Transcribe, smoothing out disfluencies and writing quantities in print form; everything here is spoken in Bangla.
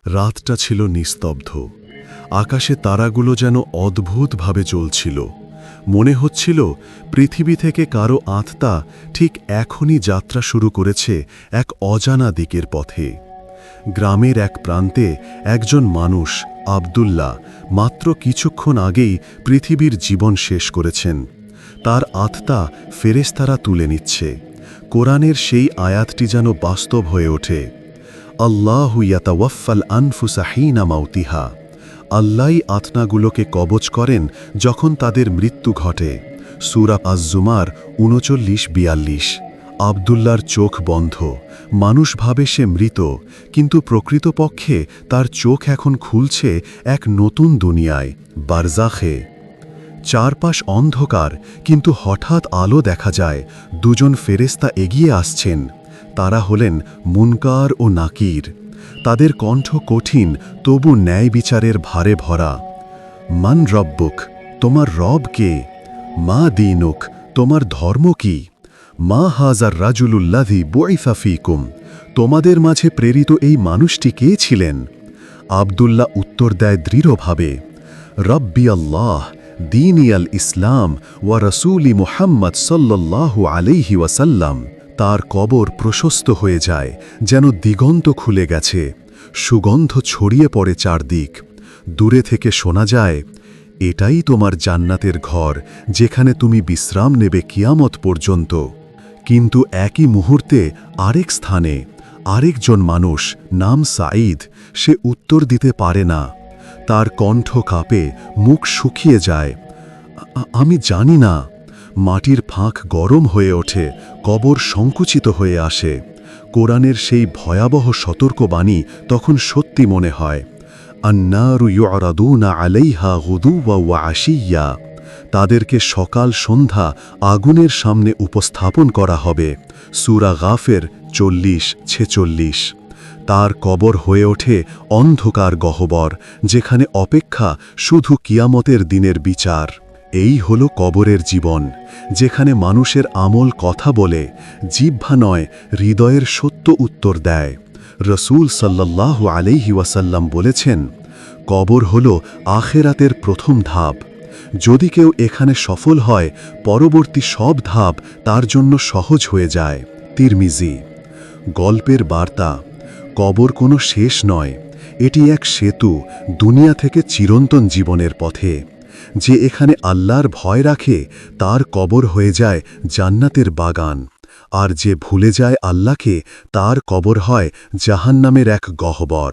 রাতটা ছিল নিস্তব্ধ। আকাশে তারাগুলো যেন অদ্ভুতভাবে জ্বলছিল। মনে হচ্ছিল পৃথিবী থেকে কারো আত্মা ঠিক এখনই যাত্রা শুরু করেছে এক অজানা দিকের পথে। গ্রামের এক প্রান্তে একজন মানুষ, আব্দুল্লাহ, মাত্র কিছুক্ষণ আগেই পৃথিবীর জীবন শেষ করেছেন। তার আত্মা ফেরেশতারা তুলে নিচ্ছে। কোরআনের সেই আয়াতটি যেন বাস্তব হয়ে ওঠে। আল্লাহু ইয়াতাওয়াফাল আনফুসা হিনা মাউতিহা। আল্লাহই আত্মাগুলোকে কবজ করেন যখন তাদের মৃত্যু ঘটে। সূরা আজ-জুমার ৩৯-৪২। আব্দুল্লাহর চোখ বন্ধ। মানুষ ভাবে সে মৃত, কিন্তু প্রকৃতপক্ষে তার চোখ এখন খুলছে এক নতুন দুনিয়ায়, বারজাখে। চারপাশ অন্ধকার, কিন্তু হঠাৎ আলো দেখা যায়। দুজন ফেরেশতা এগিয়ে আসছেন। তারা হলেন মুনকার ও নাকির। তাদের কণ্ঠ কঠিন, তবু ন্যায় বিচারের ভারে ভরা। মান রব্বুক, তোমার রব কে? মা দীনুক, তোমার ধর্ম কি? মা হাজার রাজুলুল্লাযী বুইসা ফীকুম, তোমাদের মাঝে প্রেরিত এই মানুষটি কে ছিলেন? আব্দুল্লাহ উত্তর দেয় দৃঢ়ভাবে, রব্বি আল্লাহ, দীনি আল ইসলাম ওয়া রাসূলি মুহাম্মদ সাল্লাল্লাহু আলাইহি ওয়াসাল্লাম। তার কবর প্রশস্ত হয়ে যায়, যেন দিগন্ত খুলে গেছে। সুগন্ধ ছড়িয়ে পড়ে চারদিক। দূরে থেকে শোনা যায়, এটাই তোমার জান্নাতের ঘর, যেখানে তুমি বিশ্রাম নেবে কিয়ামত পর্যন্ত। কিন্তু একই মুহূর্তে আরেক স্থানে আরেকজন মানুষ, নাম সাঈদ, সে উত্তর দিতে পারে না। তার কণ্ঠ কাঁপে, মুখ শুকিয়ে যায়। আমি জানি না। মাটির ফাঁক গরম হয়ে ওঠে, কবর সংকুচিত হয়ে আসে। কোরআনের সেই ভয়াবহ সতর্কবাণী তখন সত্যি মনে হয়। আন্নারু ইউরাদুনা আলাইহা গুদুওয়া ওয়া আশিয়্যা। তাদেরকে সকাল সন্ধ্যা আগুনের সামনে উপস্থাপন করা হবে। সূরা গাফের 40-46। তার কবর হয়ে ওঠে অন্ধকার গহ্বর, যেখানে অপেক্ষা শুধু কিয়ামতের দিনের বিচার। এই হল কবরের জীবন, যেখানে মানুষের আমল কথা বলে, জিহ্বা নয়, হৃদয়ের সত্য উত্তর দেয়। রসূল সাল্লাল্লাহু আলাইহি ওয়াসাল্লাম বলেছেন, কবর হল আখেরাতের প্রথম ধাপ। যদি কেউ এখানে সফল হয়, পরবর্তী সব ধাপ তার জন্য সহজ হয়ে যায়। তিরমিজি। গল্পের বার্তা, কবর কোনো শেষ নয়, এটি এক সেতু দুনিয়া থেকে চিরন্তন জীবনের পথে। যে এখানে আল্লাহর ভয় রাখে, তার কবর হয়ে যায় জান্নাতের বাগান। আর যে ভুলে যায় আল্লাহকে, তার কবর হয় জাহান্নামের এক গহ্বর।